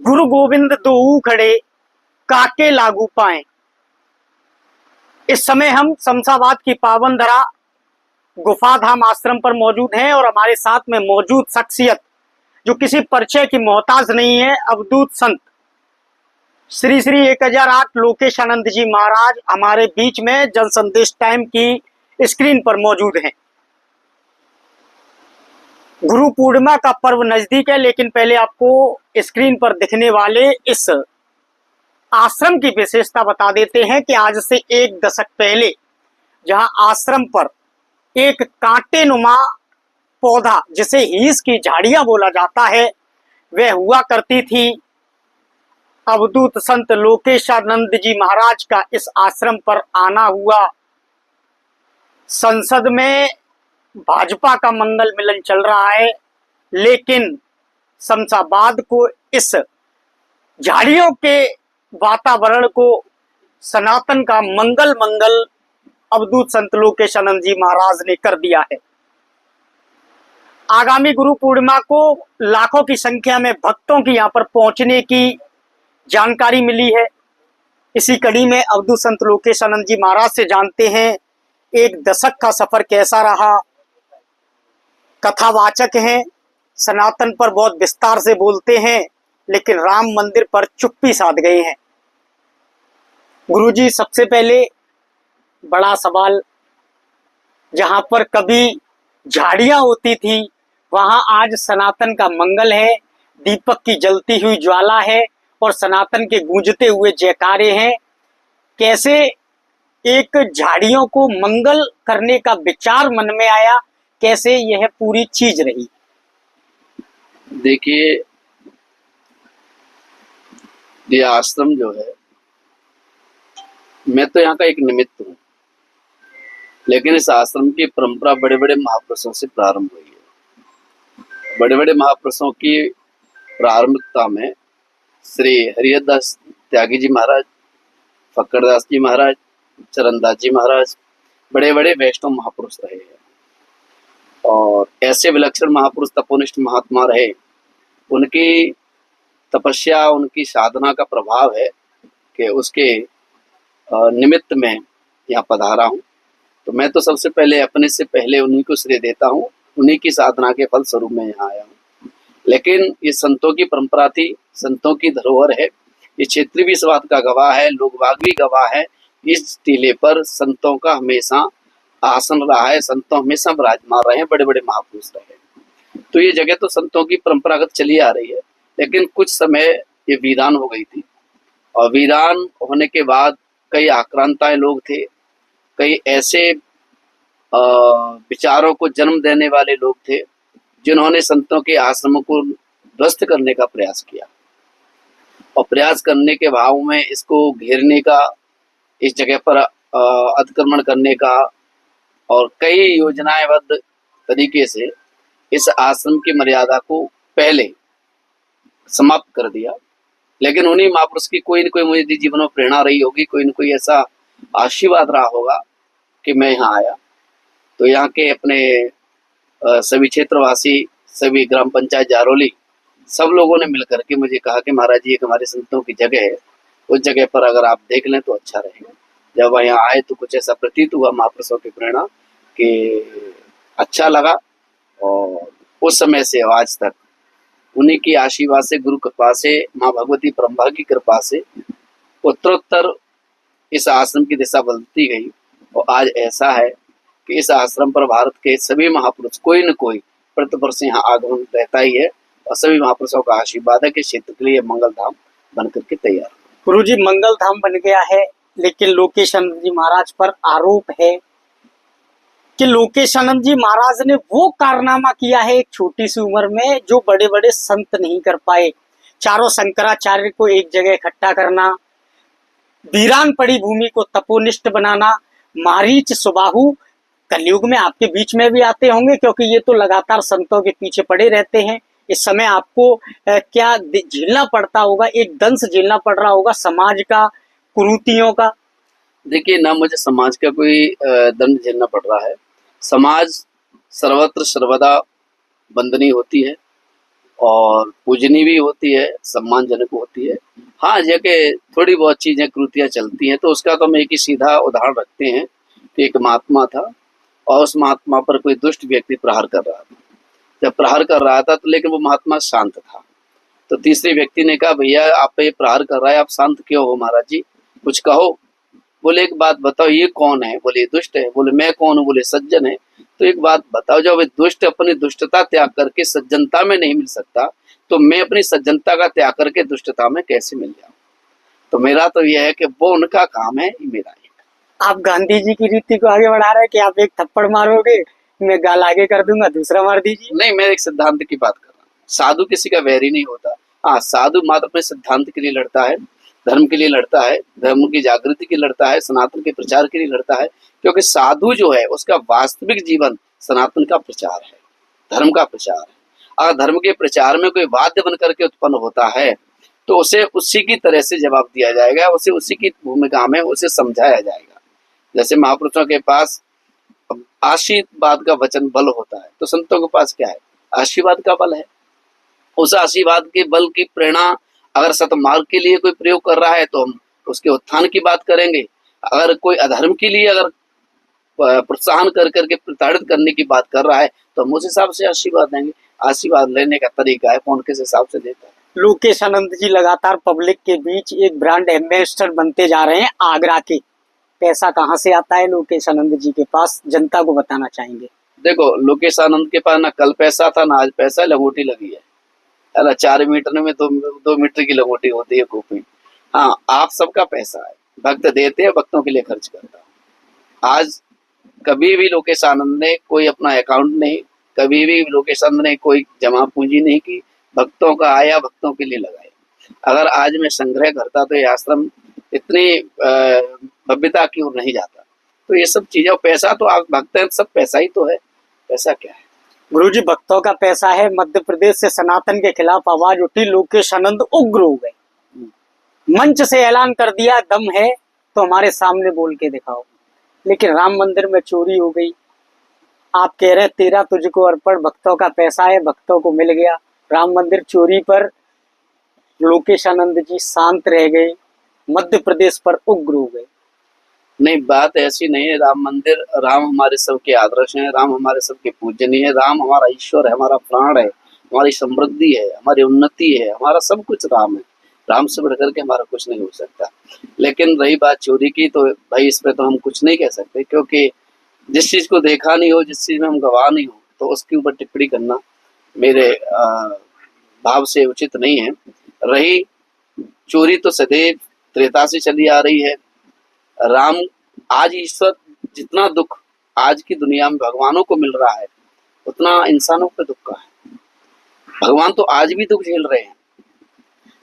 गुरु गोविंद दोऊ खड़े काके लागू पाए। इस समय हम शमशाबाद की पावन धरा गुफाधाम आश्रम पर मौजूद हैं और हमारे साथ में मौजूद शख्सियत जो किसी परिचय की मोहताज नहीं है, अवधूत संत श्री श्री 1008 लोकेशानंद जी महाराज हमारे बीच में जन संदेश टाइम की स्क्रीन पर मौजूद हैं। गुरु पूर्णिमा का पर्व नजदीक है, लेकिन पहले आपको स्क्रीन पर दिखने वाले इस आश्रम की विशेषता बता देते हैं कि आज से एक दशक पहले जहां आश्रम पर एक कांटेनुमा पौधा जिसे हीस की झाड़ियां बोला जाता है वह हुआ करती थी। अवधूत संत लोकेशानंद जी महाराज का इस आश्रम पर आना हुआ। संसद में भाजपा का मंगल मिलन चल रहा है, लेकिन शमशाबाद को इस झाड़ियों के वातावरण को सनातन का मंगल अवधूत संत लोकेशानंद जी महाराज ने कर दिया है। आगामी गुरु पूर्णिमा को लाखों की संख्या में भक्तों की यहां पर पहुंचने की जानकारी मिली है। इसी कड़ी में अवधूत संत लोकेशानंद जी महाराज से जानते हैं एक दशक का सफर कैसा रहा। कथावाचक हैं, सनातन पर बहुत विस्तार से बोलते हैं, लेकिन राम मंदिर पर चुप्पी साध गए हैं। गुरुजी, सबसे पहले बड़ा सवाल, जहां पर कभी झाड़ियां होती थी वहां आज सनातन का मंगल है, दीपक की जलती हुई ज्वाला है और सनातन के गूंजते हुए जयकारे हैं। कैसे एक झाड़ियों को मंगल करने का विचार मन में आया, कैसे यह पूरी चीज रही? देखिए, ये आश्रम जो है, मैं तो यहाँ का एक निमित्त हूँ, लेकिन इस आश्रम की परंपरा बड़े बड़े महापुरुषों से प्रारंभ हुई है। बड़े बड़े महापुरुषों की प्रारंभिकता में श्री हरिहरदास त्यागी जी महाराज, फक्करदास जी महाराज, चरणदास जी महाराज बड़े बड़े वैष्णव महापुरुष रहे हैं और ऐसे विलक्षण महापुरुष तपोनिष्ठ महात्मा रहे। उनकी तपस्या, उनकी साधना का प्रभाव है कि उसके निमित्त में यहाँ पधारा हूँ। तो मैं तो सबसे पहले अपने से पहले उन्हीं को श्रेय देता हूँ, उन्हीं की साधना के फल स्वरूप में यहाँ आया हूँ। लेकिन ये संतों की परंपरा थी, संतों की धरोहर है। ये क्षेत्र भी इस बात का गवाह है, लोग बाग भी गवाह है। इस टीले पर संतों का हमेशा आसन रहा है, संतों हमेशा विराजमान रहे हैं, बड़े बड़े महापुरुष रहे। तो ये जगह तो संतों की परंपरागत चली आ रही है, लेकिन कुछ समय ये वीरान हो गई थी और वीरान होने के बाद कई आक्रांताएं लोग थे, कई ऐसे विचारों को जन्म देने वाले लोग थे जिन्होंने संतों के आश्रमों को ध्वस्त करने का प्रयास किया और प्रयास करने के भाव में इसको घेरने का, इस जगह पर अतिक्रमण करने का और कई योजनाबद्ध तरीके से इस आश्रम की मर्यादा को पहले समाप्त कर दिया। लेकिन उन्हीं महापुरुष की कोई न कोई मुझे जीवन में प्रेरणा रही होगी, कोई न कोई ऐसा आशीर्वाद रहा होगा कि मैं यहाँ आया। तो यहाँ के अपने सभी क्षेत्रवासी, सभी ग्राम पंचायत जारोली, सब लोगों ने मिलकर के मुझे कहा कि महाराज जी, एक हमारे संतों की जगह है, उस जगह पर अगर आप देख लें तो अच्छा रहेगा। जब यहाँ आए तो कुछ ऐसा प्रतीत हुआ महापुरुषों की प्रेरणा कि अच्छा लगा और उस समय से आज तक उन्हीं की आशीर्वाद से, गुरु कृपा से, माँ भगवती ब्रह्मा की कृपा से उत्तरोत्तर इस आश्रम की दिशा बदलती गई और आज ऐसा है कि इस आश्रम पर भारत के सभी महापुरुष कोई न कोई प्रतिवर्ष यहाँ आगमन रहता ही है और सभी महापुरुषों का आशीर्वाद है कि क्षेत्र के लिए मंगल धाम बनकर के तैयार। गुरु जी, मंगल धाम बन गया है, लेकिन लोकेशानंद जी महाराज पर आरोप है कि लोकेशानंद जी महाराज ने वो कारनामा किया है एक छोटी सी उम्र में जो बड़े बड़े संत नहीं कर पाए। चारों शंकराचार्य को एक जगह इकट्ठा करना, वीरान पड़ी भूमि को तपोनिष्ठ बनाना। मारीच सुबाहु कलयुग में आपके बीच में भी आते होंगे, क्योंकि ये तो लगातार संतों के पीछे पड़े रहते हैं। इस समय आपको क्या झेलना पड़ता होगा, एक दंश झेलना पड़ रहा होगा समाज का, कुरीतियों का? देखिए, ना मुझे समाज का कोई दंड झेलना पड़ रहा है। समाज सर्वत्र सर्वदा वंदनीय होती है और पूजनीय भी होती है, सम्मानजनक होती है। हाँ, जगह थोड़ी बहुत चीजें कृतियां चलती हैं, तो उसका तो हम एक ही सीधा उदाहरण रखते हैं कि एक महात्मा था और उस महात्मा पर कोई दुष्ट व्यक्ति प्रहार कर रहा था। जब प्रहार कर रहा था तो लेकिन वो महात्मा शांत था। तो तीसरे व्यक्ति ने कहा, भैया आप पे ये प्रहार कर रहा है, आप शांत क्यों हो महाराज जी, कुछ कहो। बोले एक बात बताओ, ये कौन है? बोले दुष्ट है। बोले मैं कौन हूँ? बोले सज्जन है। तो एक बात बताओ, जब दुष्ट अपनी दुष्टता त्याग करके सज्जनता में नहीं मिल सकता, तो मैं अपनी सज्जनता का त्याग करके दुष्टता में कैसे मिल जाऊं? तो मेरा तो यह है कि वो उनका काम है, ये मेरा एक। आप गांधी जी की रीति को आगे बढ़ा रहे हैं कि आप एक थप्पड़ मारोगे, मैं गाल आगे कर दूंगा, दूसरा मार दीजिए। नहीं, मैं एक सिद्धांत की बात कर रहा हूँ। साधु किसी का वैरी नहीं होता। हाँ, साधु मात्र अपने सिद्धांत के लिए लड़ता है, धर्म के लिए लड़ता है, धर्म की जागृति के लिए लड़ता है, सनातन के प्रचार के लिए लड़ता है। क्योंकि साधु जो है उसका वास्तविक जीवन सनातन का प्रचार है, धर्म का प्रचार है। अगर धर्म के प्रचार में कोई वाद्य बन करके उत्पन्न होता है तो उसे उसी की तरह से जवाब दिया जाएगा, उसे उसी की भूमिका में उसे समझाया जाएगा। जैसे महापुरुषों के पास आशीर्वाद का वचन बल होता है, तो संतों के पास क्या है? आशीर्वाद का बल है। उस आशीर्वाद के बल की प्रेरणा अगर सतमार्ग के लिए कोई प्रयोग कर रहा है तो हम उसके उत्थान की बात करेंगे। अगर कोई अधर्म के लिए अगर प्रोत्साहन कर करके प्रताड़ित करने की बात कर रहा है तो हम उस हिसाब से आशीर्वाद देंगे। आशीर्वाद लेने का तरीका है कौन किस हिसाब से देता है। लोकेश आनंद जी लगातार पब्लिक के बीच एक ब्रांड एम्बेसडर बनते जा रहे हैं आगरा के। पैसा कहाँ से आता है लोकेश आनंद जी के पास, जनता को बताना चाहेंगे। देखो, लोकेश आनंद के पास ना कल पैसा था ना आज पैसा, लंगोटी लगी है। 4 मीटर में 2 मीटर की लंगोटी होती है कॉपी। हाँ, आप सबका पैसा है, भक्त देते हैं, भक्तों के लिए खर्च करता है। आज कभी भी लोकेश आनंद ने कोई अपना अकाउंट नहीं, कभी भी लोकेश आनंद ने कोई जमा पूंजी नहीं की, भक्तों का आया, भक्तों के लिए लगाया। अगर आज मैं संग्रह करता तो ये आश्रम इतनी भव्यता की ओर नहीं जाता। तो ये सब चीजें, पैसा तो आप भक्त हैं, सब पैसा ही तो है, पैसा क्या है? गुरुजी, भक्तों का पैसा है। मध्य प्रदेश से सनातन के खिलाफ आवाज उठी, लोकेश आनंद उग्र हो गए, मंच से ऐलान कर दिया दम है तो हमारे सामने बोल के दिखाओ। लेकिन राम मंदिर में चोरी हो गई, आप कह रहे 13 तुझको अर्पण, भक्तों का पैसा है, भक्तों को मिल गया। राम मंदिर चोरी पर लोकेश आनंद जी शांत रह गए, मध्य प्रदेश पर उग्र हो गए। नहीं, बात ऐसी नहीं है। राम मंदिर, राम हमारे सबके आदर्श हैं, राम हमारे सबके पूजनीय है, राम हमारा ईश्वर है, हमारा प्राण है, हमारी समृद्धि है, हमारी उन्नति है, हमारा सब कुछ राम है। राम से बढ़कर के हमारा कुछ नहीं हो सकता। लेकिन रही बात चोरी की, तो भाई इस पे तो हम कुछ नहीं कह सकते, क्योंकि जिस चीज को देखा नहीं हो, जिस चीज में हम गवाह नहीं हो, तो उसके ऊपर टिप्पणी करना मेरे भाव से उचित नहीं है। रही चोरी, तो सदैव त्रेता से चली आ रही है। राम, आज ईश्वर, जितना दुख आज की दुनिया में भगवानों को मिल रहा है उतना इंसानों पे दुख का है। भगवान तो आज भी दुख झेल रहे हैं।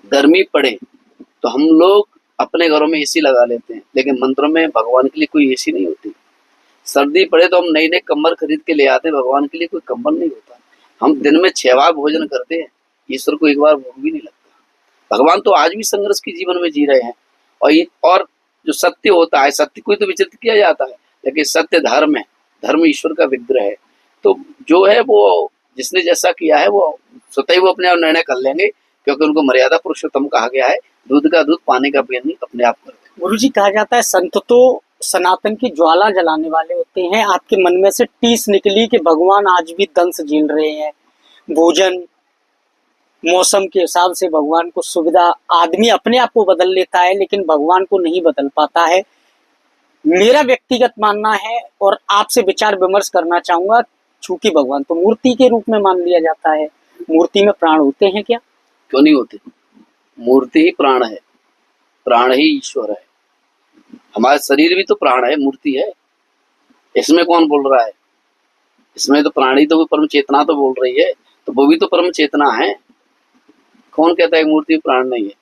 गर्मी पड़े तो हम लोग अपने घरों में एसी लगा लेते हैं, लेकिन मंदिरों में भगवान के लिए कोई एसी नहीं होती। सर्दी पड़े तो हम नए नए कंबल खरीद के ले आते हैं, भगवान के लिए कोई कंबल नहीं होता। हम दिन में 6 बार भोजन करते हैं, ईश्वर को एक बार भूख भी नहीं लगता। भगवान तो आज भी संघर्ष के जीवन में जी रहे हैं। और जो सत्य होता है, सत्य को ही तो विचलित किया जाता है, लेकिन सत्य धर्म है, धर्म ईश्वर का विग्रह है। तो जो है वो जिसने जैसा किया है वो स्वतः ही वो अपने आप निर्णय कर लेंगे, क्योंकि उनको मर्यादा पुरुषोत्तम कहा गया है। दूध का दूध, पानी का पानी अपने आप कर देंगे। गुरुजी, कहा जाता है संत तो सनातन की ज्वाला जलाने वाले होते हैं। आपके मन में से टीस निकली कि भगवान आज भी दंश झेल रहे हैं। भोजन, मौसम के हिसाब से भगवान को सुविधा, आदमी अपने आप को बदल लेता है लेकिन भगवान को नहीं बदल पाता है। मेरा व्यक्तिगत मानना है और आपसे विचार विमर्श करना चाहूंगा, चूंकि भगवान तो मूर्ति के रूप में मान लिया जाता है, मूर्ति में प्राण होते हैं क्या? क्यों नहीं होते? मूर्ति ही प्राण है, प्राण ही ईश्वर है। हमारा शरीर भी तो प्राण है, मूर्ति है। इसमें कौन बोल रहा है? इसमें तो प्राणी, तो परम चेतना तो बोल रही है, तो वो भी तो परम चेतना है। कौन कहता है मूर्ति प्राण नहीं है?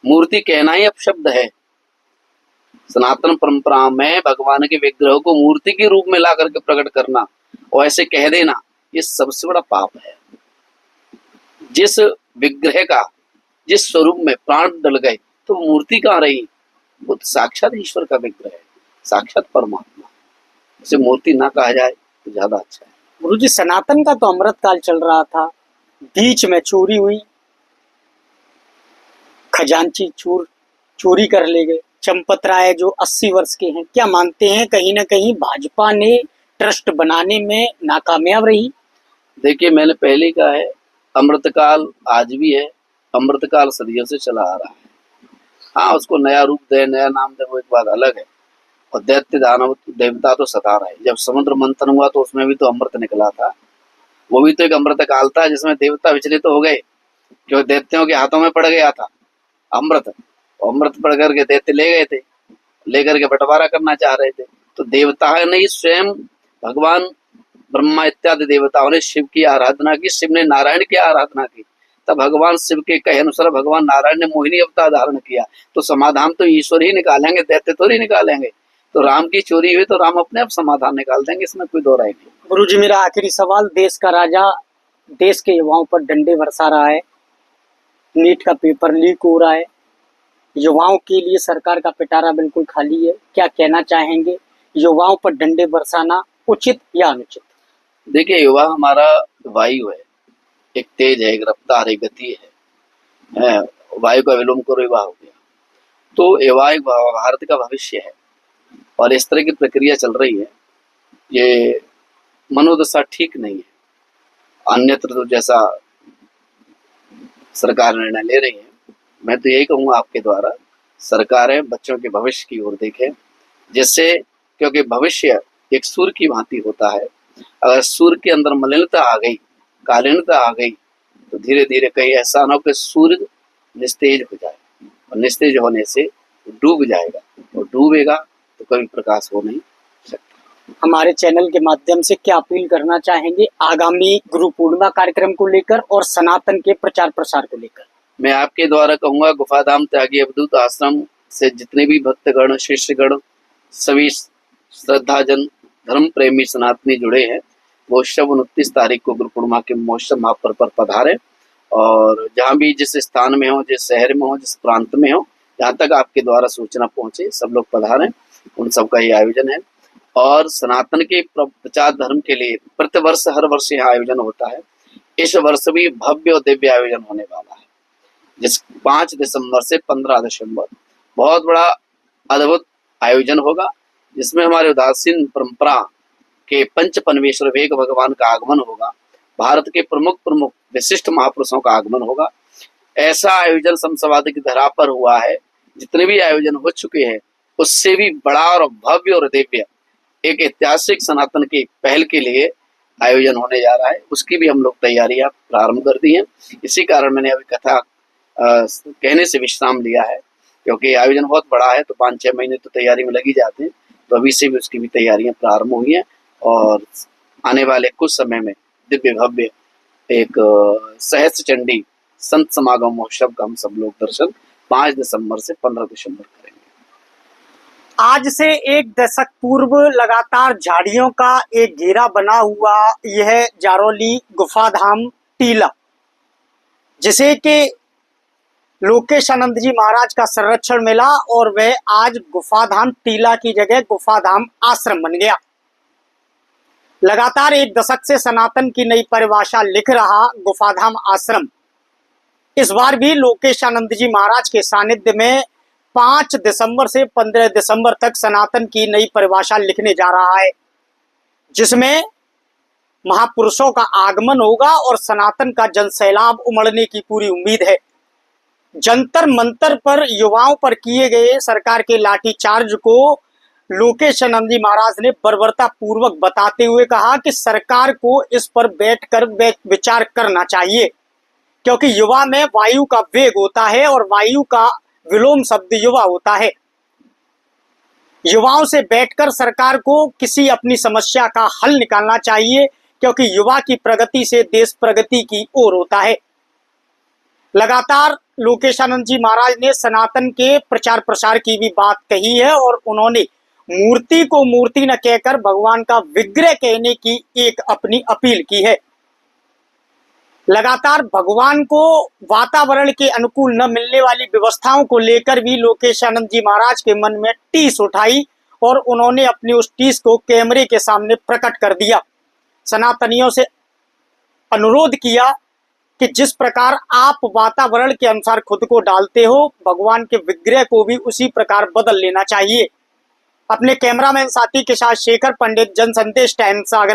मूर्ति कहना ही अपशब्द है। सनातन परंपरा में भगवान के विग्रह को मूर्ति के रूप में ला करके प्रकट करना और ऐसे कह देना, ये सबसे बड़ा पाप है। जिस विग्रह का, जिस स्वरूप में प्राण डल गए, तो मूर्ति कहाँ रही? वो तो साक्षात ईश्वर का विग्रह है, साक्षात परमात्मा। उसे मूर्ति ना कहा जाए तो ज्यादा अच्छा है। गुरुजी, सनातन का तो अमृत काल चल रहा था, बीच में चोरी हुई, खजांची चोरी कर ले गए। चंपत राय जो 80 वर्ष के हैं, क्या मानते हैं कहीं ना कहीं भाजपा ने ट्रस्ट बनाने में नाकामयाब रही? देखिए, मैंने पहले कहा है, अमृतकाल आज भी है, अमृतकाल सदियों से चला आ रहा है। हाँ, उसको नया रूप दे, नया नाम दे, वो एक बात अलग है। और दैत्य दानव देवता तो सता रहे। जब समुद्र मंथन हुआ तो उसमें भी तो अमृत निकला था। वो भी तो एक अमृत काल था जिसमें देवता विचलित तो हो गए, जो दैत्यों के हाथों में पड़ गया था अमृत। अमृत पड़ करके दैत्य ले गए थे, लेकर के बंटवारा करना चाह रहे थे। तो देवता ने ही स्वयं भगवान ब्रह्मा इत्यादि देवताओं ने शिव की आराधना की, शिव ने नारायण की आराधना की। तब भगवान शिव के कहे अनुसार भगवान नारायण ने मोहिनी अवतार धारण किया। तो समाधान तो ईश्वर ही निकालेंगे, दैत्य तो नहीं निकालेंगे। तो राम की चोरी हुई तो राम अपने आप समाधान निकाल देंगे, इसमें कोई दो राय नहीं। गुरुजी, मेरा आखिरी सवाल, देश का राजा देश के युवाओं पर डंडे बरसा रहा है, नीट का पेपर लीक हो रहा है, युवाओं के लिए सरकार का पिटारा बिल्कुल खाली है, क्या कहना चाहेंगे? युवाओं पर डंडे बरसाना उचित या अनुचित? देखिए, युवा हमारा वायु है, एक तेज है, एक रफ्तार, एक गति है। वायु का विलोम करो, युवा हो गया। तो युवा एक भारत का भविष्य है और इस तरह की प्रक्रिया चल रही है, ये मनोदशा ठीक नहीं है। अन्यत्र तो जैसा सरकार निर्णय ले रही है, मैं तो यही कहूँगा आपके द्वारा, सरकारें बच्चों के भविष्य की ओर देखें, जिससे, क्योंकि भविष्य एक सूर्य की भांति होता है। अगर सूर्य के अंदर मलिनता आ गई, कालीनता आ गई, तो धीरे धीरे कहीं ऐसा ना हो कि सूर्य निस्तेज हो जाए, और निस्तेज होने से डूब जाएगा, और डूबेगा तो कभी प्रकाश हो नहीं सकता। हमारे चैनल के माध्यम से क्या अपील करना चाहेंगे आगामी गुरु पूर्णिमा कार्यक्रम को लेकर और सनातन के प्रचार प्रसार को लेकर? मैं आपके द्वारा कहूँगा, गुफाधाम त्यागी अवधूत आश्रम से जितने भी भक्तगण, शिष्यगण, सभी श्रद्धाजन, धर्म प्रेमी सनातनी जुड़े हैं, वो सब 29 तारीख को गुरु पूर्णिमा के महोत्सव महापर्व पर पधारे। और जहाँ भी जिस स्थान में हो, जिस शहर में हो, जिस प्रांत में हो, जहाँ तक आपके द्वारा सूचना पहुँचे, सब लोग पधारें। उन सब का ये आयोजन है। और सनातन के प्रचार धर्म के लिए प्रतिवर्ष हर वर्ष यहाँ आयोजन होता है। इस वर्ष भी भव्य और दिव्य आयोजन होने वाला है, जिस 5 दिसंबर से 15 दिसंबर बहुत बड़ा अद्भुत आयोजन होगा, जिसमें हमारे उदासीन परंपरा के पंच परमेश्वर वेग भगवान का आगमन होगा। भारत के प्रमुख प्रमुख विशिष्ट महापुरुषों का आगमन होगा। ऐसा आयोजन संसवाद की धरा पर हुआ है, जितने भी आयोजन हो चुके हैं उससे भी बड़ा और भव्य और दिव्य एक ऐतिहासिक सनातन की पहल के लिए आयोजन होने जा रहा है। उसकी भी हम लोग तैयारियां प्रारंभ कर दी हैं। इसी कारण मैंने अभी कथा कहने से विश्राम लिया है, क्योंकि आयोजन बहुत बड़ा है, तो 5-6 महीने तो तैयारी में लगी जाते हैं। तो अभी से भी उसकी भी तैयारियां प्रारंभ हुई हैं, और आने वाले कुछ समय में दिव्य भव्य एक सहस्त्र चंडी संत समागम महोत्सव का हम सब लोग दर्शन 5 दिसंबर से 15 दिसंबर करेंगे। आज से 1 दशक पूर्व लगातार झाड़ियों का एक घेरा बना हुआ यह जारौली गुफाधाम टीला, जिसे कि लोकेशानंद जी महाराज का संरक्षण मिला, और वह आज गुफाधाम टीला की जगह गुफाधाम आश्रम बन गया। लगातार 1 दशक से सनातन की नई परिभाषा लिख रहा गुफाधाम आश्रम इस बार भी लोकेशानंद जी महाराज के सानिध्य में 5 दिसंबर से 15 दिसंबर तक सनातन की नई परिभाषा लिखने जा रहा है, जिसमें महापुरुषों का आगमन होगा और सनातन का जनसैलाब उमड़ने की पूरी उम्मीद है। जंतर मंतर पर युवाओं पर किए गए सरकार के लाठीचार्ज को लोकेशानंद जी महाराज ने बर्बरता पूर्वक बताते हुए कहा कि सरकार को इस पर बैठकर विचार करना चाहिए, क्योंकि युवा में वायु का वेग होता है और वायु का विलोम शब्द युवा होता है। युवाओं से बैठकर सरकार को किसी अपनी समस्या का हल निकालना चाहिए, क्योंकि युवा की प्रगति से देश प्रगति की ओर होता है। लगातार लोकेशानंद जी महाराज ने सनातन के प्रचार प्रसार की भी बात कही है, और उन्होंने मूर्ति को मूर्ति न कहकर भगवान का विग्रह कहने की एक अपनी अपील की है। लगातार भगवान को वातावरण के अनुकूल न मिलने वाली व्यवस्थाओं को लेकर भी लोकेशानंद जी महाराज के मन में टीस उठाई, और उन्होंने अपनी उस टीस को कैमरे के सामने प्रकट कर दिया। सनातनियों से अनुरोध किया कि जिस प्रकार आप वातावरण के अनुसार खुद को डालते हो, भगवान के विग्रह को भी उसी प्रकार बदल लेना चाहिए। अपने कैमरामैन साथी के साथ शेखर पंडित, जनसंदेश टाइम्स, आगरा।